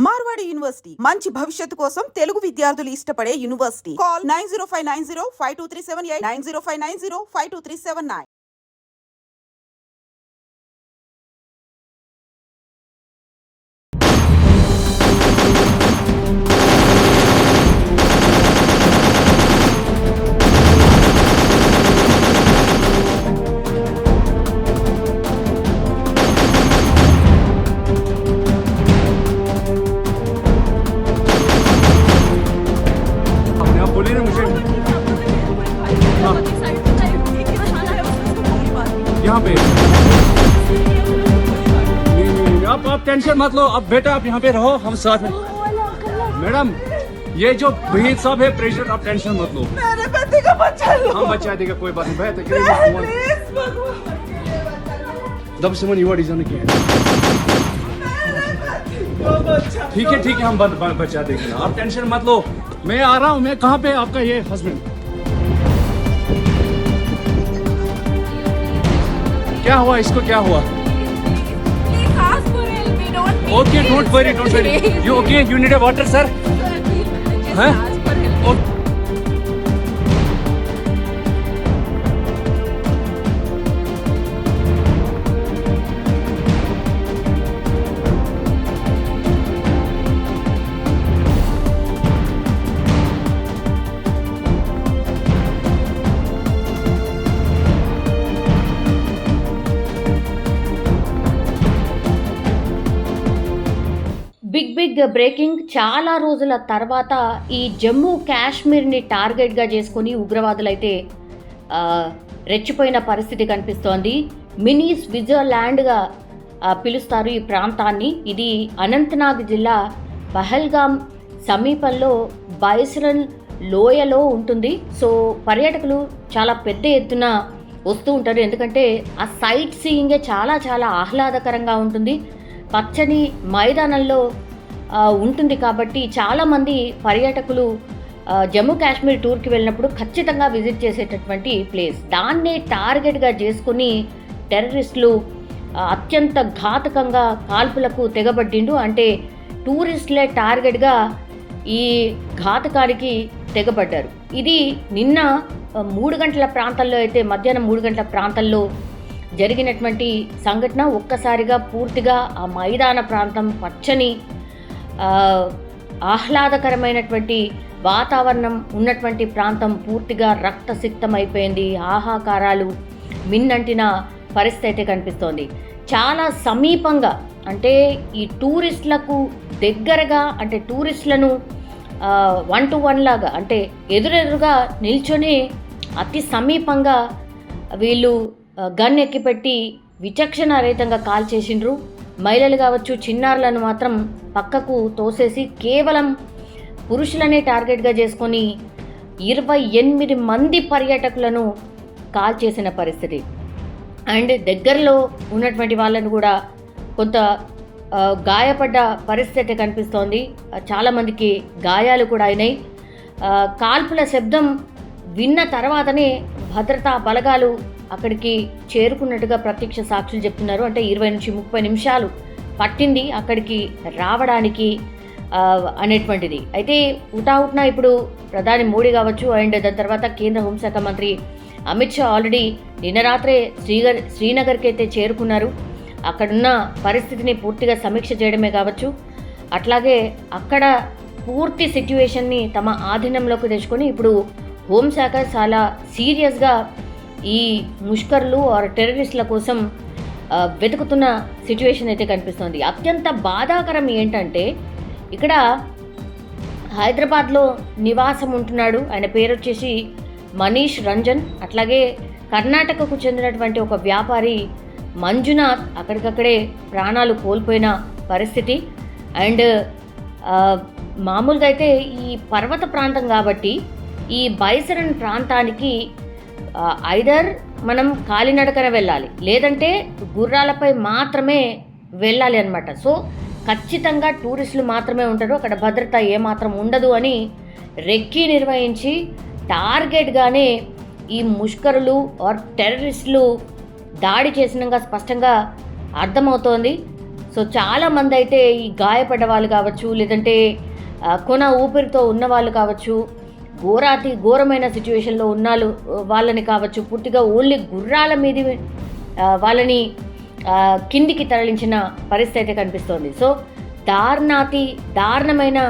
Marwadi university మంచి భవిష్యత్తు కోసం తెలుగు విద్యార్థులు ఇష్టపడే యూనివర్సిటీ. కాల్ 9059052378 9059052379. यहाँ पे नहीं, आप टेंशन मत लो. अब बेटा आप यहाँ पे रहो, हम साथ हैं. मैडम ये जो वहीद साहब है प्रेशर, आप टेंशन मत लो. मेरे पति का बच्चा लो. हम बचा देगा, कोई बात नहीं. बैठ दब से मन युवा डिजाइन की है. ठीक है ठीक है, हम बचा देंगे, आप टेंशन मत लो. मैं आ रहा हूँ. मैं कहाँ पे आपका ये हस्बैंड? क्या हुआ इसको, क्या हुआ? Okay don't worry don't worry. You okay? You need a water sir? हैं? Big breaking. చాలా రోజుల తర్వాత ఈ జమ్మూ కాశ్మీర్ని టార్గెట్గా చేసుకుని ఉగ్రవాదులైతే రెచ్చిపోయిన పరిస్థితి కనిపిస్తోంది. మినీ స్విట్జర్లాండ్గా పిలుస్తారు ఈ ప్రాంతాన్ని. ఇది అనంతనాగ్ జిల్లా పహల్గాం సమీపంలో బైసరన్ లోయలో ఉంటుంది. సో పర్యాటకులు చాలా పెద్ద ఎత్తున వస్తూ ఉంటారు, ఎందుకంటే ఆ సైట్ సీయింగే చాలా చాలా ఆహ్లాదకరంగా ఉంటుంది. పచ్చని మైదానంలో ఉంటుంది కాబట్టి చాలామంది పర్యాటకులు జమ్మూ కాశ్మీర్ టూర్కి వెళ్ళినప్పుడు ఖచ్చితంగా విజిట్ చేసేటటువంటి ప్లేస్. దాన్నే టార్గెట్గా చేసుకుని టెర్రరిస్టులు అత్యంత ఘాతకంగా కాల్పులకు తెగబడ్డిండు. అంటే టూరిస్టులే టార్గెట్గా ఈ ఘాతకానికి తెగబడ్డారు. ఇది నిన్న 3 గంటల ప్రాంతాల్లో అయితే, మధ్యాహ్నం 3 గంటల ప్రాంతాల్లో జరిగినటువంటి సంఘటన. ఒక్కసారిగా పూర్తిగా ఆ మైదాన ప్రాంతం, పచ్చని ఆహ్లాదకరమైనటువంటి వాతావరణం ఉన్నటువంటి ప్రాంతం పూర్తిగా రక్తసిక్తమైపోయింది. ఆహాకారాలు మిన్నంటిన పరిస్థితి అయితే కనిపిస్తోంది. చాలా సమీపంగా, అంటే ఈ టూరిస్టులకు దగ్గరగా, అంటే టూరిస్టులను 1-to-1 లాగా, అంటే ఎదురెదురుగా నిల్చొని అతి సమీపంగా వీళ్ళు గన్ ఎక్కిపెట్టి విచక్షణారహితంగా కాల్ చేసిండ్రు. మహిళలు కావచ్చు, చిన్నారులను మాత్రం పక్కకు తోసేసి కేవలం పురుషులనే టార్గెట్గా చేసుకొని 28 మంది పర్యాటకులను కాల్ చేసిన పరిస్థితి. అండ్ దగ్గరలో ఉన్నటువంటి వాళ్ళను కూడా కొంత గాయపడ్డ పరిస్థితి కనిపిస్తోంది. చాలామందికి గాయాలు కూడా అయినాయి. కాల్పుల శబ్దం విన్న తర్వాతనే భద్రతా బలగాలు అక్కడికి చేరుకున్నట్టుగా ప్రత్యక్ష సాక్షులు చెప్తున్నారు. అంటే 20 నుంచి 30 నిమిషాలు పట్టింది అక్కడికి రావడానికి అనేటువంటిది. అయితే హుటాహుటిన ఇప్పుడు ప్రధాని మోడీ కావచ్చు, అండ్ దాని తర్వాత కేంద్ర హోంశాఖ మంత్రి అమిత్ షా ఆల్రెడీ నిన్న రాత్రే శ్రీనగర్కి అయితే చేరుకున్నారు. అక్కడున్న పరిస్థితిని పూర్తిగా సమీక్ష చేయడమే కావచ్చు, అట్లాగే అక్కడ పూర్తి సిట్యుయేషన్ని తమ ఆధీనంలోకి తెచ్చుకొని ఇప్పుడు హోంశాఖ చాలా సీరియస్గా ఈ ముష్కర్లు ఆర్ టెర్రరిస్టుల కోసం వెతుకుతున్న సిచ్యువేషన్ అయితే కనిపిస్తుంది. అత్యంత బాధాకరం ఏంటంటే, ఇక్కడ హైదరాబాద్లో నివాసం ఉంటున్నాడు. ఆయన పేరు వచ్చేసి మనీష్ రంజన్. అట్లాగే కర్ణాటకకు చెందినటువంటి ఒక వ్యాపారి మంజునాథ్ అక్కడికక్కడే ప్రాణాలు కోల్పోయిన పరిస్థితి. అండ్ మామూలుగా అయితే ఈ పర్వత ప్రాంతం కాబట్టి ఈ బైసరన్ ప్రాంతానికి ఐదర్ మనం కాలినడకన వెళ్ళాలి, లేదంటే గుర్రాలపై మాత్రమే వెళ్ళాలి అన్నమాట. సో ఖచ్చితంగా టూరిస్టులు మాత్రమే ఉంటారు, అక్కడ భద్రత ఏమాత్రం ఉండదు అని రెక్కీ నిర్వహించి టార్గెట్గానే ఈ ముష్కరులు ఆర్ టెర్రరిస్టులు దాడి చేసినగా స్పష్టంగా అర్థమవుతోంది. సో చాలామంది అయితే ఈ గాయపడ్డ వాళ్ళు కావచ్చు, లేదంటే కొన ఊపిరితో ఉన్న వాళ్ళు కావచ్చు, ఘోరమైన సిచ్యువేషన్లో ఉన్న వాళ్ళని కావచ్చు, పూర్తిగా ఓన్లీ గుర్రాల మీద వాళ్ళని కిందికి తరలించిన పరిస్థితి అయితే కనిపిస్తోంది. సో దారుణమైన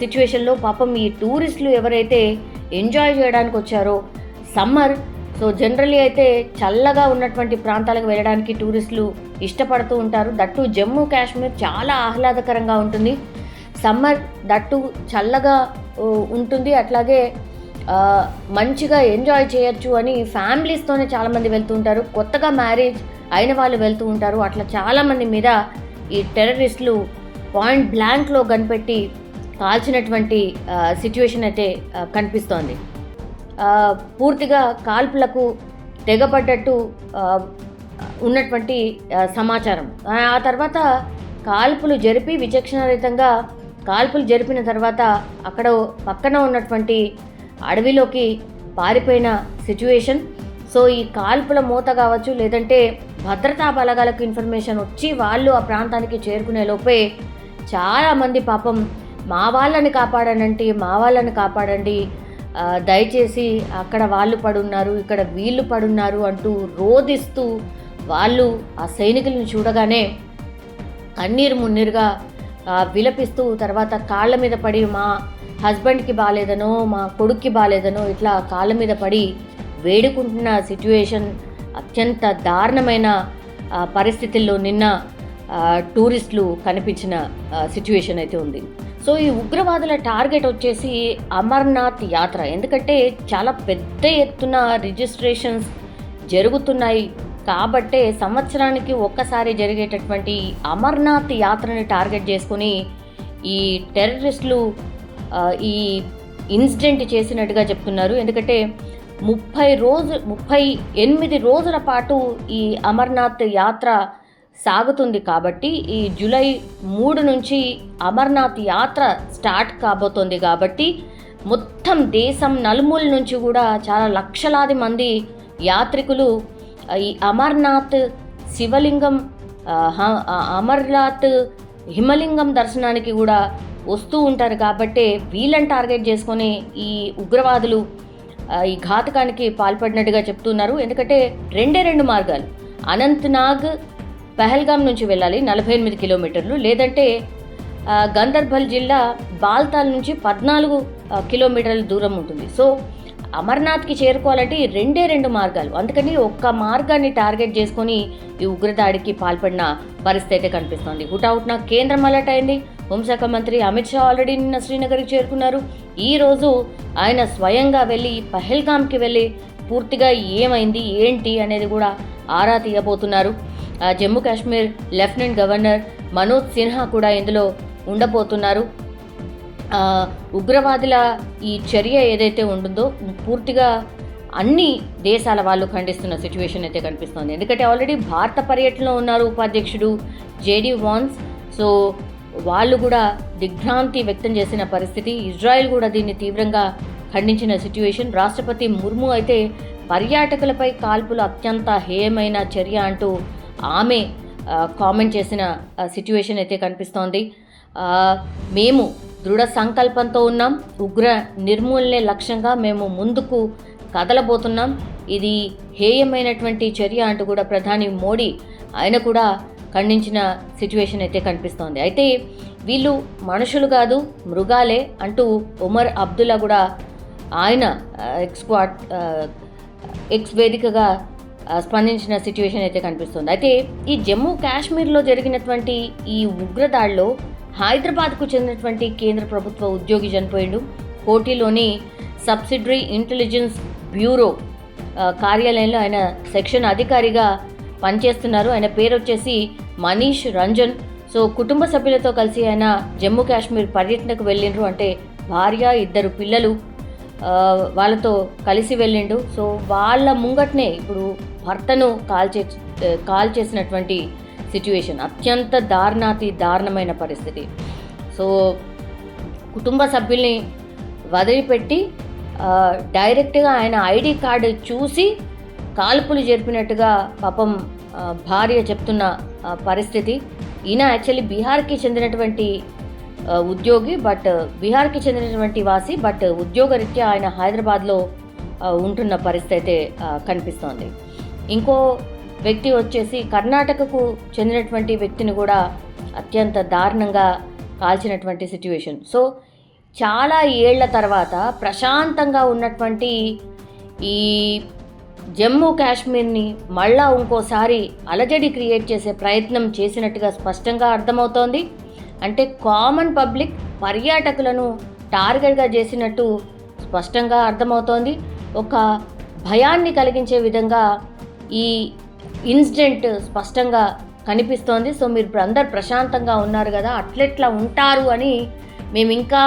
సిచ్యువేషన్లో పాపం ఈ టూరిస్టులు ఎవరైతే ఎంజాయ్ చేయడానికి వచ్చారో సమ్మర్, సో జనరల్లీ అయితే చల్లగా ఉన్నటువంటి ప్రాంతాలకు వెళ్ళడానికి టూరిస్టులు ఇష్టపడుతూ ఉంటారు. దట్టు జమ్మూ కాశ్మీర్ చాలా ఆహ్లాదకరంగా ఉంటుంది. సమ్మర్ దట్టు చల్లగా ఉంటుంది, అట్లాగే మంచిగా ఎంజాయ్ చేయొచ్చు అని ఫ్యామిలీస్తోనే చాలామంది వెళ్తూ ఉంటారు. కొత్తగా మ్యారేజ్ అయిన వాళ్ళు వెళ్తూ ఉంటారు. అట్లా చాలామంది మీద ఈ టెర్రరిస్టులు పాయింట్ బ్లాంక్లో కనిపెట్టి కాల్చినటువంటి సిచ్యువేషన్ అయితే కనిపిస్తోంది. పూర్తిగా కాల్పులకు తెగపడ్డట్టు ఉన్నటువంటి సమాచారం. ఆ తర్వాత కాల్పులు జరిపి విచక్షణారహితంగా కాల్పులు జరిపిన తర్వాత అక్కడ పక్కన ఉన్నటువంటి అడవిలోకి పారిపోయిన సిచ్యువేషన్. సో ఈ కాల్పుల మూత కావచ్చు, లేదంటే భద్రతా బలగాలకు ఇన్ఫర్మేషన్ వచ్చి వాళ్ళు ఆ ప్రాంతానికి చేరుకునే లోపే చాలామంది పాపం మా వాళ్ళని కాపాడండి, దయచేసి అక్కడ వాళ్ళు పడున్నారు, ఇక్కడ వీళ్ళు పడున్నారు అంటూ రోదిస్తూ వాళ్ళు ఆ సైనికులను చూడగానే కన్నీరు మున్నీరుగా విలపిస్తూ తర్వాత కాళ్ళ మీద పడి మా హస్బెండ్కి బాగాలేదనో మా కొడుక్కి బాగాలేదనో ఇట్లా కాళ్ళ మీద పడి వేడుకుంటున్న సిచ్యువేషన్, అత్యంత దారుణమైన పరిస్థితుల్లో నిన్న టూరిస్టులు కనిపించిన సిచ్యువేషన్ అయితే ఉంది. సో ఈ ఉగ్రవాదుల టార్గెట్ వచ్చేసి అమర్నాథ్ యాత్ర. ఎందుకంటే చాలా పెద్ద ఎత్తున రిజిస్ట్రేషన్స్ జరుగుతున్నాయి కాబట్టే సంవత్సరానికి ఒక్కసారి జరిగేటటువంటి అమర్నాథ్ యాత్రని టార్గెట్ చేసుకుని ఈ టెర్రరిస్టులు ఈ ఇన్సిడెంట్ చేసినట్టుగా చెప్తున్నారు. ఎందుకంటే 38 రోజుల పాటు ఈ అమర్నాథ్ యాత్ర సాగుతుంది కాబట్టి ఈ జూలై 3 నుంచి అమర్నాథ్ యాత్ర స్టార్ట్ కాబోతోంది కాబట్టి మొత్తం దేశం నలుమూల నుంచి కూడా చాలా లక్షలాది మంది యాత్రికులు ఈ అమర్నాథ్ శివలింగం, అమర్నాథ్ హిమలింగం దర్శనానికి కూడా వస్తూ ఉంటారు. కాబట్టి వీళ్ళని టార్గెట్ చేసుకొని ఈ ఉగ్రవాదులు ఈ ఘాతకానికి పాల్పడినట్టుగా చెప్తున్నారు. ఎందుకంటే 2 మార్గాలు, అనంతనాగ్ పహల్గాం నుంచి వెళ్ళాలి 48 కిలోమీటర్లు, లేదంటే గందర్బల్ జిల్లా బాల్తాల్ నుంచి 14 కిలోమీటర్ల దూరం ఉంటుంది. సో అమర్నాథ్కి చేరుకోవాలంటే ఈ 2 మార్గాలు. అందుకని ఒక్క మార్గాన్ని టార్గెట్ చేసుకొని ఈ ఉగ్రదాడికి పాల్పడిన పరిస్థితి అయితే కనిపిస్తోంది. హుటాహుటిన కేంద్రం అలర్ట్ అయింది. హోంశాఖ మంత్రి అమిత్ షా ఆల్రెడీ నిన్న శ్రీనగర్కి చేరుకున్నారు. ఈరోజు ఆయన స్వయంగా వెళ్ళి పహల్గామ్కి వెళ్ళి పూర్తిగా ఏమైంది ఏంటి అనేది కూడా ఆరా తీయబోతున్నారు. జమ్మూ కాశ్మీర్ లెఫ్టినెంట్ గవర్నర్ మనోజ్ సిన్హా కూడా ఇందులో ఉండబోతున్నారు. ఉగ్రవాదుల ఈ చర్య ఏదైతే ఉంటుందో పూర్తిగా అన్ని దేశాల వాళ్ళు ఖండిస్తున్న సిచ్యువేషన్ అయితే కనిపిస్తోంది. ఎందుకంటే ఆల్రెడీ భారత పర్యటనలో ఉన్నారు ఉపాధ్యక్షుడు జేడీ వాన్స్. సో వాళ్ళు కూడా దిగ్భ్రాంతి వ్యక్తం చేసిన పరిస్థితి. ఇజ్రాయెల్ కూడా దీన్ని తీవ్రంగా ఖండించిన సిచ్యువేషన్. రాష్ట్రపతి ముర్ము అయితే పర్యాటకులపై కాల్పులు అత్యంత హేయమైన చర్య అంటూ ఆమె కామెంట్ చేసిన సిచ్యువేషన్ అయితే కనిపిస్తోంది. మేము దృఢ సంకల్పంతో ఉన్నాం, ఉగ్ర నిర్మూలనే లక్ష్యంగా మేము ముందుకు కదలబోతున్నాం, ఇది హేయమైనటువంటి చర్య అంటూ కూడా ప్రధాని మోడీ ఆయన కూడా ఖండించిన సిచ్యువేషన్ అయితే కనిపిస్తోంది. అయితే వీళ్ళు మనుషులు కాదు మృగాలే అంటూ ఉమర్ అబ్దుల్లా కూడా ఆయన ఎక్స్ వేదికగా స్పందించిన సిచ్యువేషన్ అయితే కనిపిస్తుంది. అయితే ఈ జమ్మూ కాశ్మీర్లో జరిగినటువంటి ఈ ఉగ్రదాడిలో హైదరాబాద్కు చెందినటువంటి కేంద్ర ప్రభుత్వ ఉద్యోగి చనిపోయిండు. కోటిలోని సబ్సిడరీ ఇంటెలిజెన్స్ బ్యూరో కార్యాలయంలో ఆయన సెక్షన్ అధికారిగా పనిచేస్తున్నారు. ఆయన పేరు వచ్చేసి మనీష్ రంజన్. సో కుటుంబ సభ్యులతో కలిసి ఆయన జమ్మూ కాశ్మీర్ పర్యటనకు వెళ్ళిండ్రు. అంటే భార్య 2 పిల్లలు వాళ్ళతో కలిసి వెళ్ళిండు. సో వాళ్ళ ముంగట్నే ఇప్పుడు భర్తను కాల్ చేసినటువంటి సిచ్యువేషన్, అత్యంత దారుణమైన పరిస్థితి. సో కుటుంబ సభ్యుల్ని వదిలిపెట్టి డైరెక్ట్గా ఆయన ఐడి కార్డు చూసి కాల్పులు జరిపినట్టుగా పాపం భార్య చెప్తున్న పరిస్థితి. ఈయన యాక్చువల్లీ బీహార్కి చెందినటువంటి ఉద్యోగి, బట్ బీహార్కి చెందినటువంటి వాసి, బట్ ఉద్యోగరీత్యా ఆయన హైదరాబాద్లో ఉంటున్న పరిస్థితి అయితే కనిపిస్తోంది. ఇంకో వ్యక్తి వచ్చేసి కర్ణాటకకు చెందినటువంటి వ్యక్తిని కూడా అత్యంత దారుణంగా కాల్చినటువంటి సిట్యువేషన్. సో చాలా ఏళ్ల తర్వాత ప్రశాంతంగా ఉన్నటువంటి ఈ జమ్మూ కాశ్మీర్ని మళ్ళా ఇంకోసారి అలజడి క్రియేట్ చేసే ప్రయత్నం చేసినట్టుగా స్పష్టంగా అర్థమవుతోంది. అంటే కామన్ పబ్లిక్ పర్యాటకులను టార్గెట్గా చేసినట్టు స్పష్టంగా అర్థమవుతోంది. ఒక భయాన్ని కలిగించే విధంగా ఈ ఇన్సిడెంట్ స్పష్టంగా కనిపిస్తోంది. సో మీరు ఇప్పుడు అందరు ప్రశాంతంగా ఉన్నారు కదా, అట్లెట్లా ఉంటారు అని మేము ఇంకా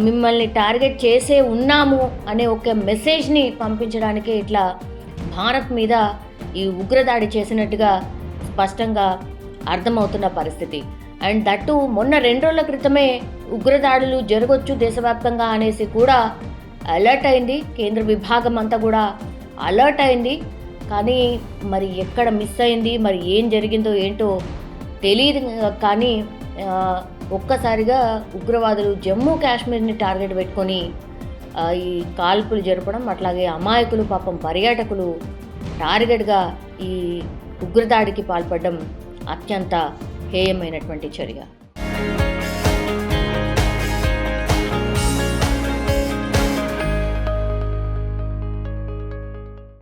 మిమ్మల్ని టార్గెట్ చేసే ఉన్నాము అనే ఒక మెసేజ్ని పంపించడానికే ఇట్లా భారత్ మీద ఈ ఉగ్రదాడి చేసినట్టుగా స్పష్టంగా అర్థమవుతున్న పరిస్థితి. అండ్ దట్టు మొన్న 2 రోజుల క్రితమే ఉగ్రదాడులు జరగొచ్చు దేశవ్యాప్తంగా అనేసి కూడా అలర్ట్ అయింది. కేంద్ర విభాగం అంతా కూడా అలర్ట్ అయింది. కానీ మరి ఎక్కడ మిస్ అయింది, మరి ఏం జరిగిందో ఏంటో తెలియదు. కానీ ఒక్కసారిగా ఉగ్రవాదులు జమ్మూ కాశ్మీర్ని టార్గెట్ పెట్టుకొని ఈ కాల్పులు జరపడం, అట్లాగే అమాయకులు పాపం పర్యాటకులు టార్గెట్గా ఈ ఉగ్రదాడికి పాల్పడడం అత్యంత హేయమైనటువంటి చర్య.